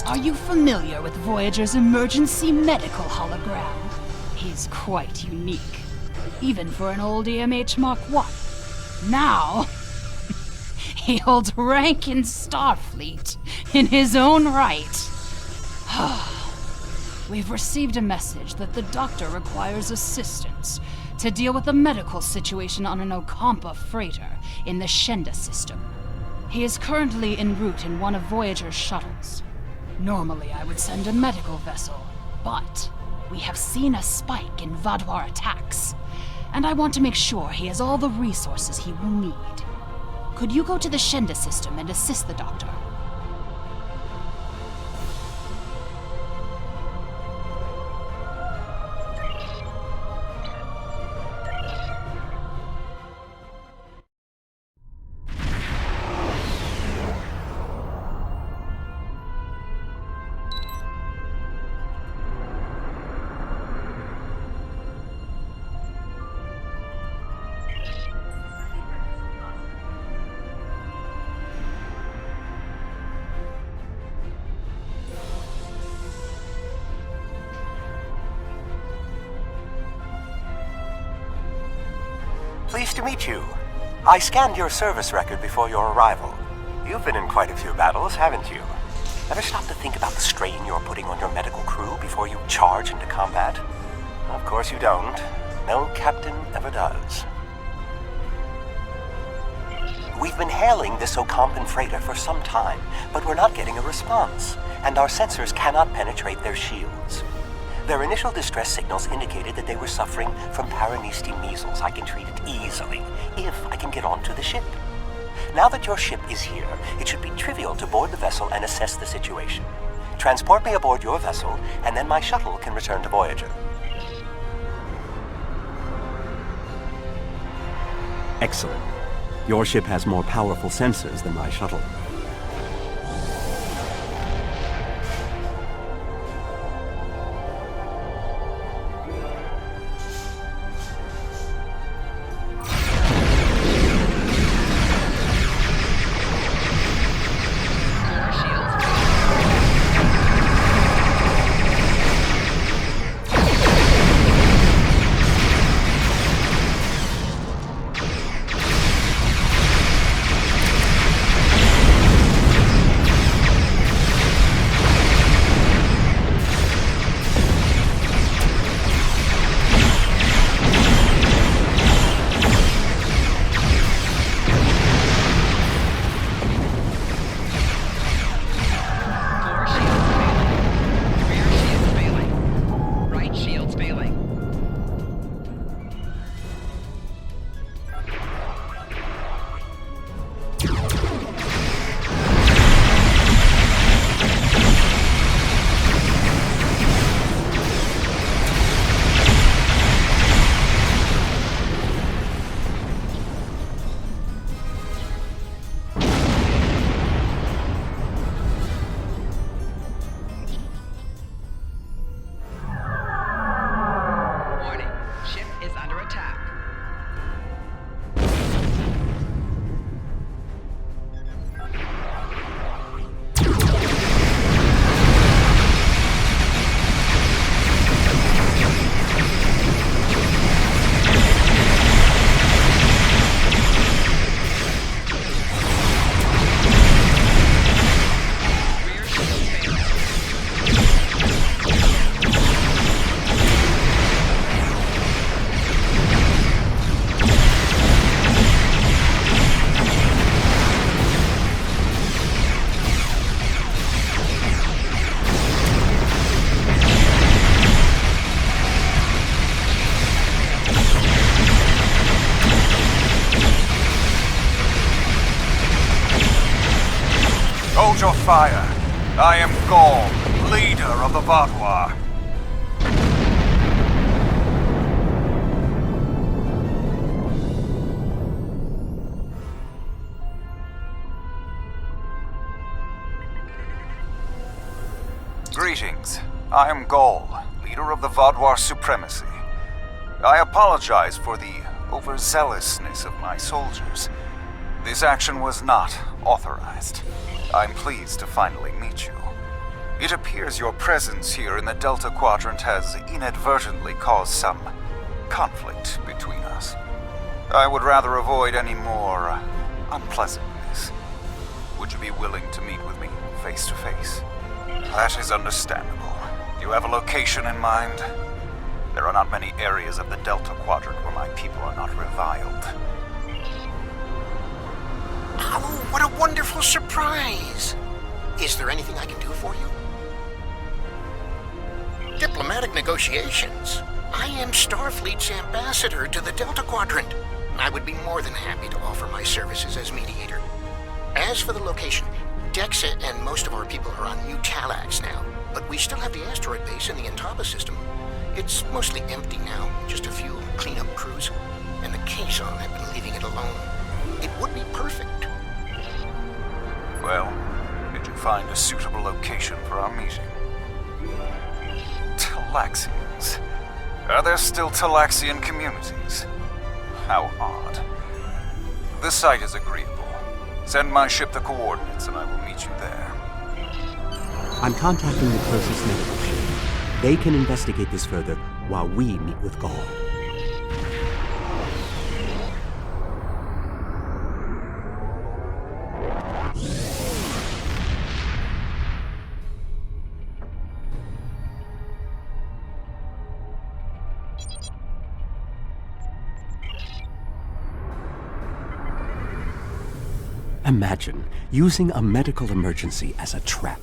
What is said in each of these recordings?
Are you familiar with Voyager's emergency medical hologram? He's quite unique, even for an old EMH Mark 1. Now, he holds rank in Starfleet in his own right. We've received a message that the Doctor requires assistance to deal with a medical situation on an Ocampa freighter in the Shenda system. He is currently en route in one of Voyager's shuttles. Normally I would send a medical vessel, but we have seen a spike in Vaadwaur attacks, and I want to make sure he has all the resources he will need. Could you go to the Shenda system and assist the Doctor? Pleased to meet you. I scanned your service record before your arrival. You've been in quite a few battles, haven't you? Ever stop to think about the strain you're putting on your medical crew before you charge into combat? Of course you don't. No captain ever does. We've been hailing this Ocampan freighter for some time, but we're not getting a response, and our sensors cannot penetrate their shields. Their initial distress signals indicated that they were suffering from Paranesti measles. I can treat it easily, if I can get onto the ship. Now that your ship is here, it should be trivial to board the vessel and assess the situation. Transport me aboard your vessel, and then my shuttle can return to Voyager. Excellent. Your ship has more powerful sensors than my shuttle. Hold your fire. I am Gaul, leader of the Vaadwaur. Greetings. I am Gaul, leader of the Vaadwaur Supremacy. I apologize for the overzealousness of my soldiers. This action was not authorized. I'm pleased to finally meet you. It appears your presence here in the Delta Quadrant has inadvertently caused some conflict between us. I would rather avoid any more unpleasantness. Would you be willing to meet with me face to face? That is understandable. Do you have a location in mind? There are not many areas of the Delta Quadrant where my people are not reviled. Oh, what a wonderful surprise! Is there anything I can do for you? Diplomatic negotiations. I am Starfleet's ambassador to the Delta Quadrant. I would be more than happy to offer my services as mediator. As for the location, Dexa and most of our people are on New Talax now, but we still have the asteroid base in the Intaba system. It's mostly empty now, just a few cleanup crews, and the Kazon have been leaving it alone. It would be perfect. Well, did you find a suitable location for our meeting? Talaxians. Are there still Talaxian communities? How odd. The site is agreeable. Send my ship the coordinates and I will meet you there. I'm contacting the closest medical ship. They can investigate this further while we meet with Gaul. Imagine using a medical emergency as a trap.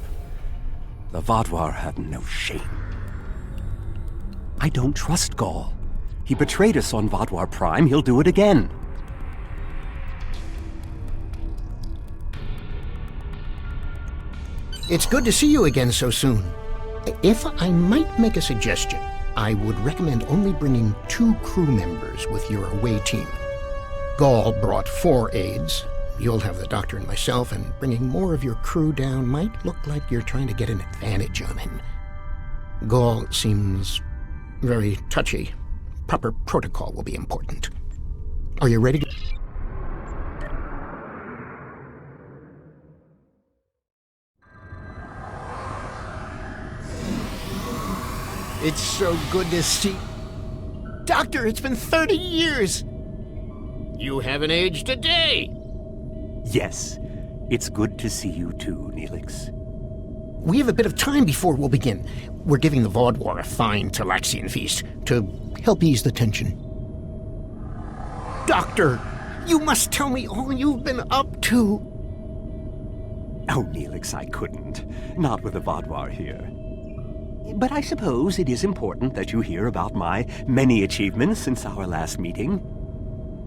The Vaadwaur had no shame. I don't trust Gaul. He betrayed us on Vaadwaur Prime. He'll do it again. It's good to see you again so soon. If I might make a suggestion, I would recommend only bringing 2 crew members with your away team. Gaul brought 4 aides. You'll have the doctor and myself, and bringing more of your crew down might look like you're trying to get an advantage on him. Gaul seems very touchy. Proper protocol will be important. Are you ready to... It's so good to see... Doctor, it's been 30 years! You haven't aged a day! Yes, it's good to see you too, Neelix. We have a bit of time before we'll begin. We're giving the Vaadwaur a fine Talaxian feast to help ease the tension. Doctor, you must tell me all you've been up to. Oh, Neelix, I couldn't. Not with the Vaadwaur here. But I suppose it is important that you hear about my many achievements since our last meeting.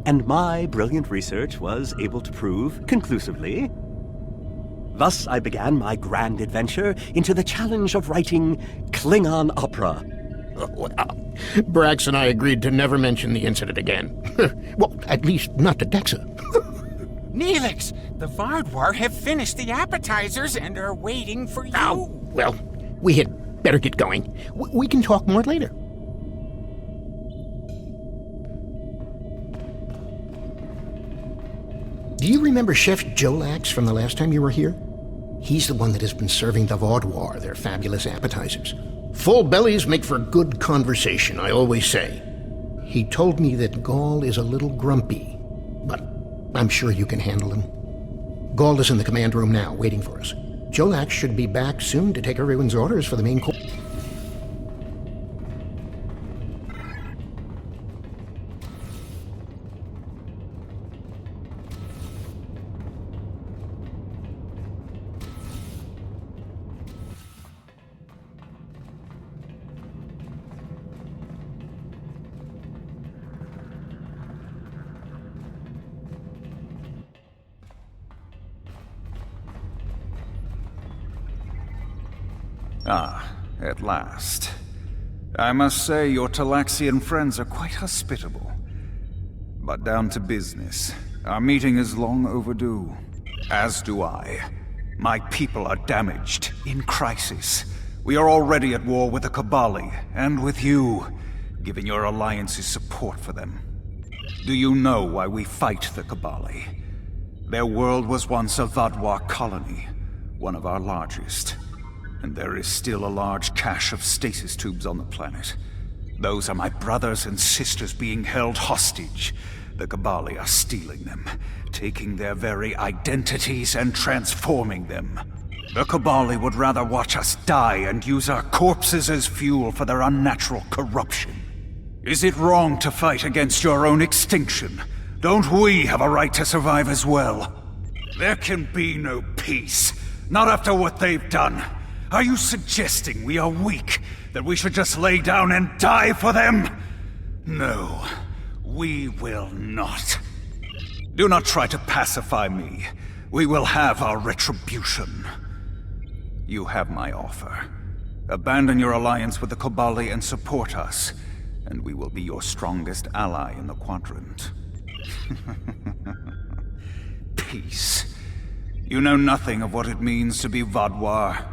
And my brilliant research was able to prove conclusively. Thus I began my grand adventure into the challenge of writing Klingon opera. Well, Brax and I agreed to never mention the incident again. Well, at least not to Dexa. Neelix, the Vaadwaur have finished the appetizers and are waiting for you. Oh, well, we had better get going. We can talk more later. Do you remember Chef Jolax from the last time you were here? He's the one that has been serving the Vaadwaur their fabulous appetizers. Full bellies make for good conversation, I always say. He told me that Gaul is a little grumpy, but I'm sure you can handle him. Gaul is in the command room now, waiting for us. Jolax should be back soon to take everyone's orders for the main course. Ah, at last. I must say your Talaxian friends are quite hospitable. But down to business. Our meeting is long overdue. As do I. My people are damaged, in crisis. We are already at war with the Kabali, and with you, giving your alliances support for them. Do you know why we fight the Kabali? Their world was once a Vaadwaur colony, one of our largest. And there is still a large cache of stasis tubes on the planet. Those are my brothers and sisters being held hostage. The Cabali are stealing them, taking their very identities and transforming them. The Cabali would rather watch us die and use our corpses as fuel for their unnatural corruption. Is it wrong to fight against your own extinction? Don't we have a right to survive as well? There can be no peace, not after what they've done. Are you suggesting we are weak, that we should just lay down and die for them? No, we will not. Do not try to pacify me. We will have our retribution. You have my offer. Abandon your alliance with the Cabali and support us, and we will be your strongest ally in the Quadrant. Peace. You know nothing of what it means to be Vaadwaur.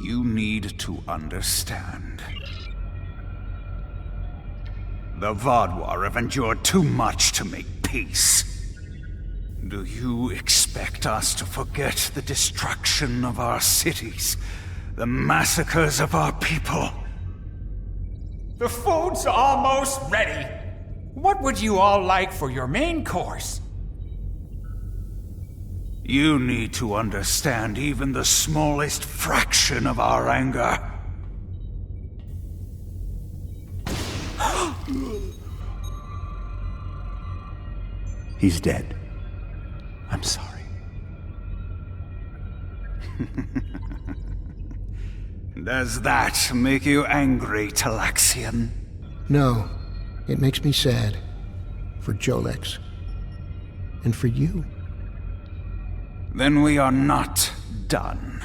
You need to understand. The Vaadwaur have endured too much to make peace. Do you expect us to forget the destruction of our cities? The massacres of our people? The food's almost ready. What would you all like for your main course? You need to understand even the smallest fraction of our anger. He's dead. I'm sorry. Does that make you angry, Talaxian? No, it makes me sad. For Jolex. And for you. Then we are not done.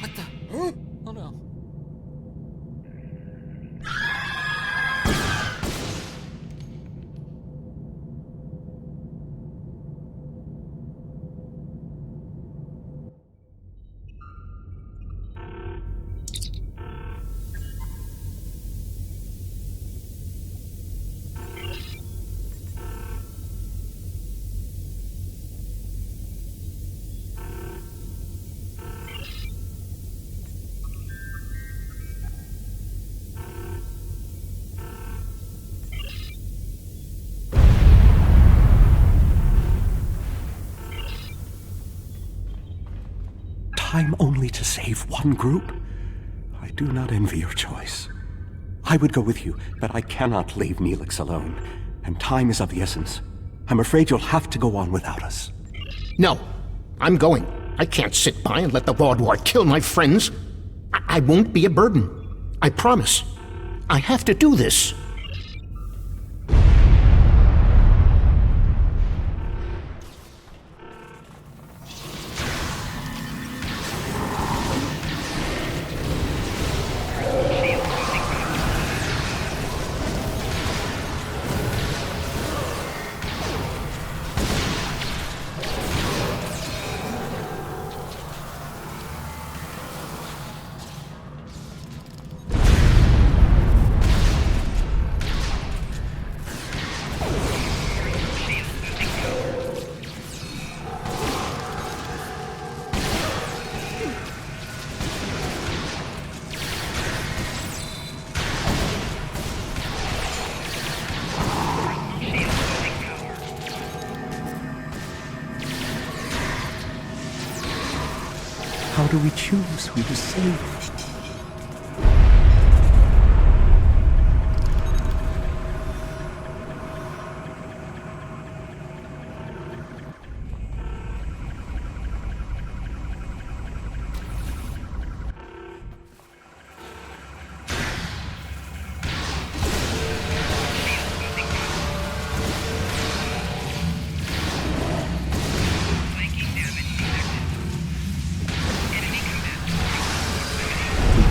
What the? Huh? Oh no. Time only to save one group? I do not envy your choice. I would go with you, but I cannot leave Neelix alone. And time is of the essence. I'm afraid you'll have to go on without us. No, I'm going. I can't sit by and let the Vaadwaur kill my friends. I won't be a burden. I promise. I have to do this. How do we choose who to save?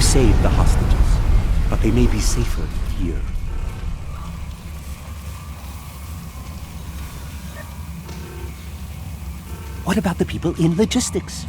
Save the hostages, but they may be safer here. What about the people in logistics?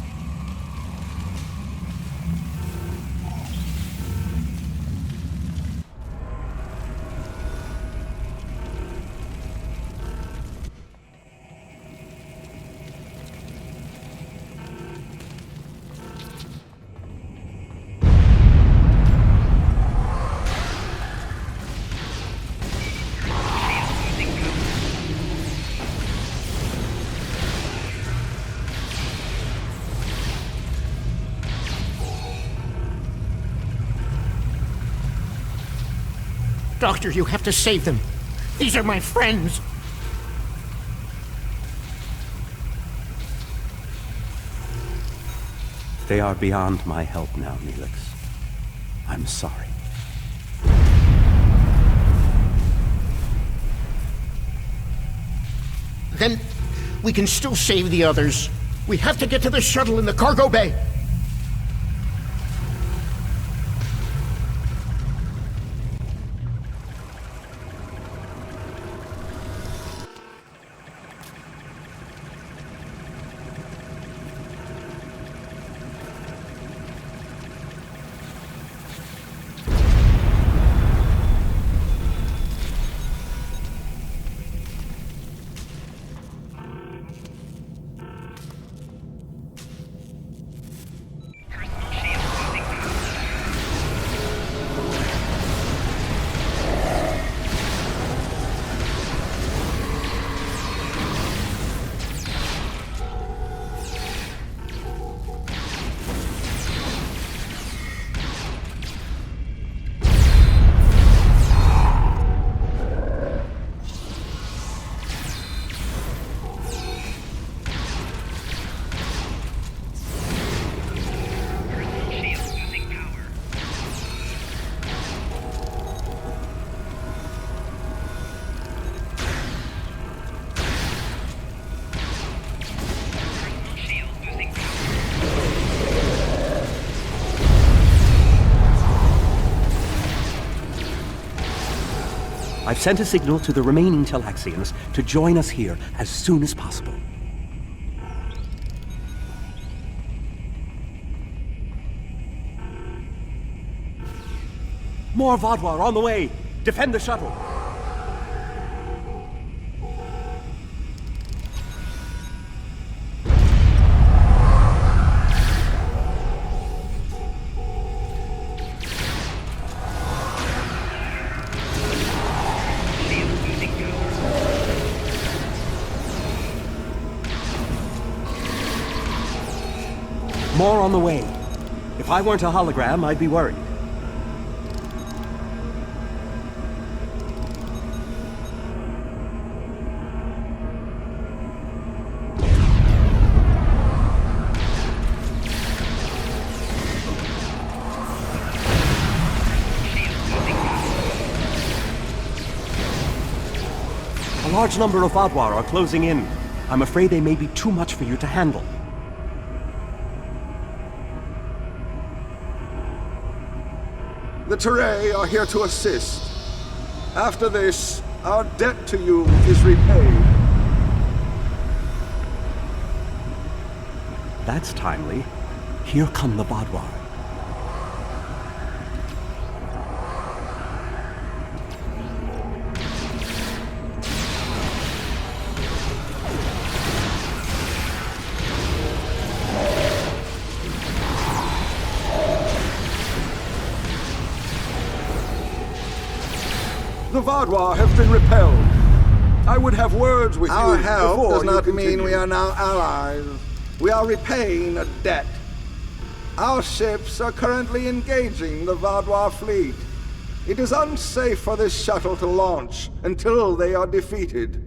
Doctor, you have to save them. These are my friends. They are beyond my help now, Neelix. I'm sorry. Then we can still save the others. We have to get to the shuttle in the cargo bay. I've sent a signal to the remaining Talaxians to join us here as soon as possible. More Vaadwaur on the way! Defend the shuttle! More on the way. If I weren't a hologram, I'd be worried. A large number of Vaadwaur are closing in. I'm afraid they may be too much for you to handle. The Teray are here to assist. After this, our debt to you is repaid. That's timely. Here come the Vaadwaur. The Vaadwaur have been repelled. I would have words with you before you continue. Our help does not mean we are now allies. We are repaying a debt. Our ships are currently engaging the Vaadwaur fleet. It is unsafe for this shuttle to launch until they are defeated.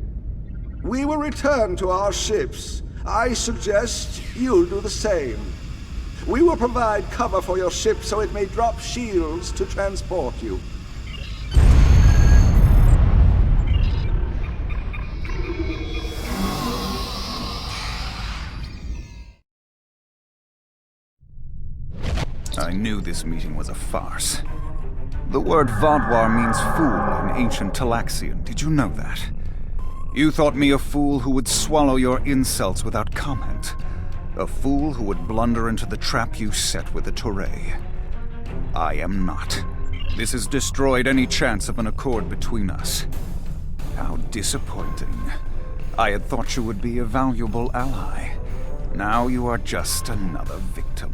We will return to our ships. I suggest you do the same. We will provide cover for your ship so it may drop shields to transport you. I knew this meeting was a farce. The word Vaadwaur means fool in ancient Talaxian. Did you know that? You thought me a fool who would swallow your insults without comment. A fool who would blunder into the trap you set with the Teray. I am not. This has destroyed any chance of an accord between us. How disappointing. I had thought you would be a valuable ally. Now you are just another victim.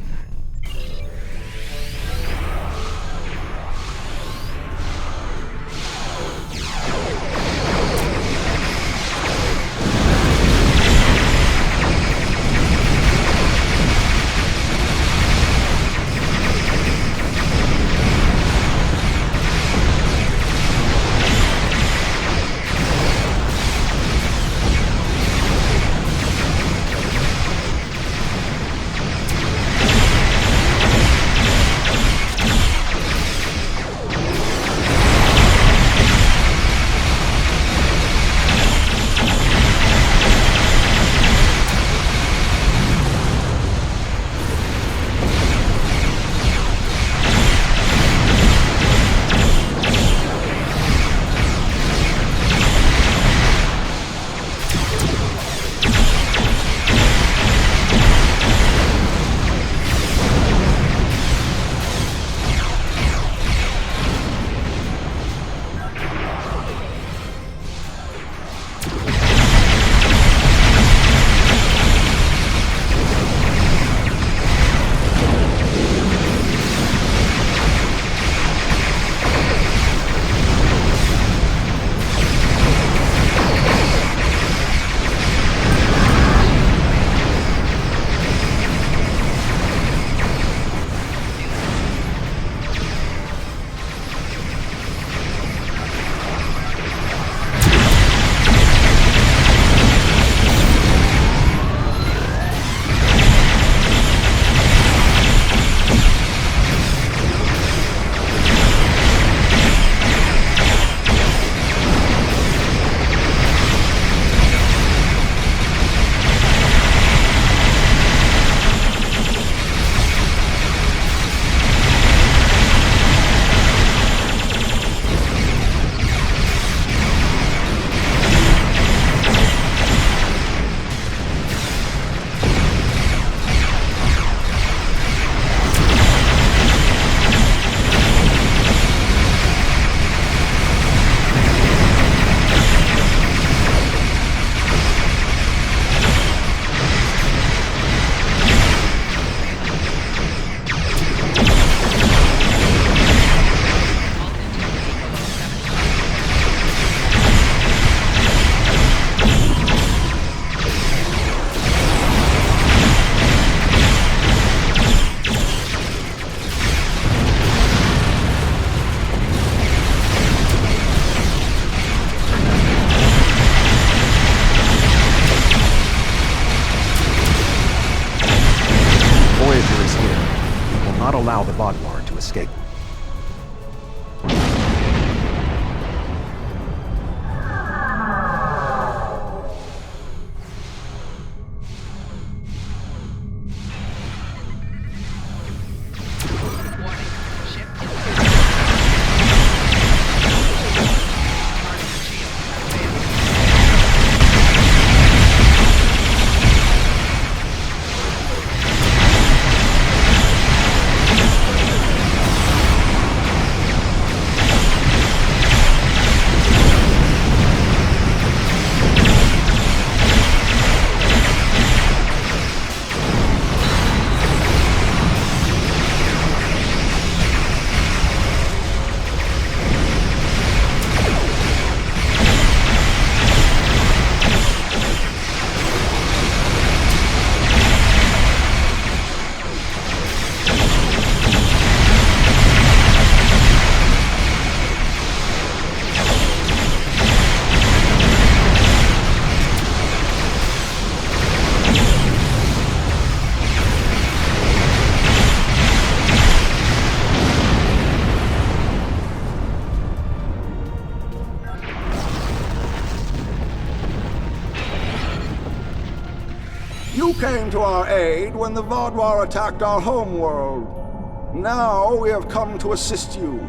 escape. You came to our aid when the Vaadwaur attacked our homeworld. Now we have come to assist you.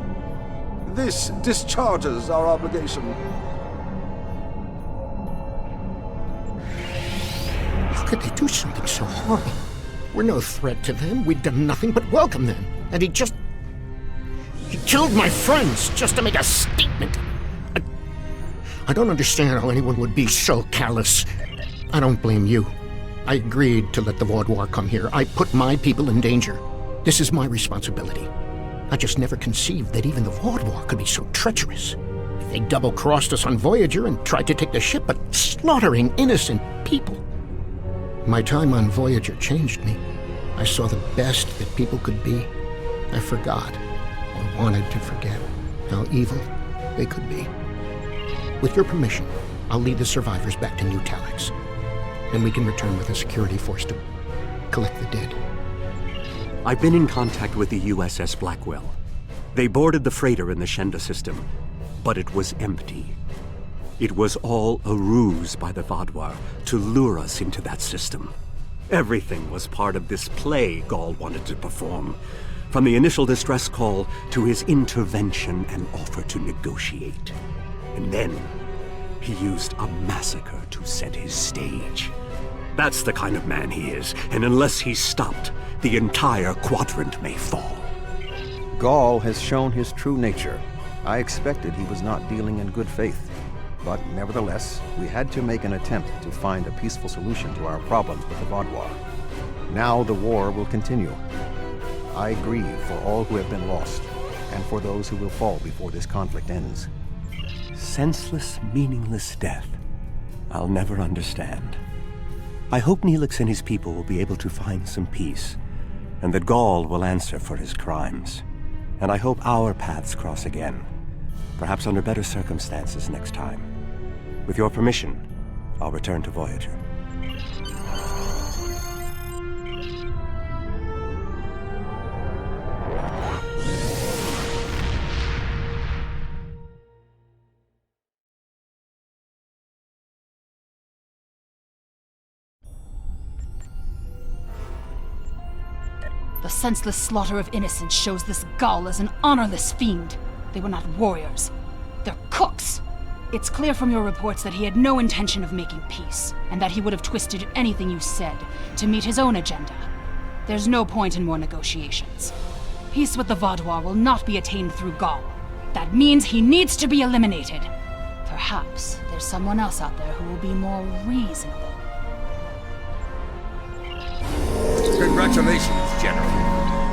This discharges our obligation. How could they do something so horrible? We're no threat to them. We've done nothing but welcome them. And he killed my friends just to make a statement. I don't understand how anyone would be so callous. I don't blame you. I agreed to let the Vaadwaur come here. I put my people in danger. This is my responsibility. I just never conceived that even the Vaadwaur could be so treacherous. They double-crossed us on Voyager and tried to take the ship, but slaughtering innocent people. My time on Voyager changed me. I saw the best that people could be. I forgot, or wanted to forget, how evil they could be. With your permission, I'll lead the survivors back to New Talax. Then we can return with a security force to collect the dead. I've been in contact with the USS Blackwell. They boarded the freighter in the Shenda system, but it was empty. It was all a ruse by the Vaadwaur to lure us into that system. Everything was part of this play Gall wanted to perform, from the initial distress call to his intervention and offer to negotiate. And then he used a massacre to set his stage. That's the kind of man he is, and unless he's stopped, the entire quadrant may fall. Gall has shown his true nature. I expected he was not dealing in good faith. But nevertheless, we had to make an attempt to find a peaceful solution to our problems with the Vaadwaur. Now the war will continue. I grieve for all who have been lost, and for those who will fall before this conflict ends. Senseless, meaningless death. I'll never understand. I hope Neelix and his people will be able to find some peace, and that Gall will answer for his crimes. And I hope our paths cross again, perhaps under better circumstances next time. With your permission, I'll return to Voyager. The senseless slaughter of innocents shows this Gall as an honorless fiend. They were not warriors. They're cooks. It's clear from your reports that he had no intention of making peace, and that he would have twisted anything you said to meet his own agenda. There's no point in more negotiations. Peace with the Vaadwaur will not be attained through Gall. That means he needs to be eliminated. Perhaps there's someone else out there who will be more reasonable. Congratulations, General.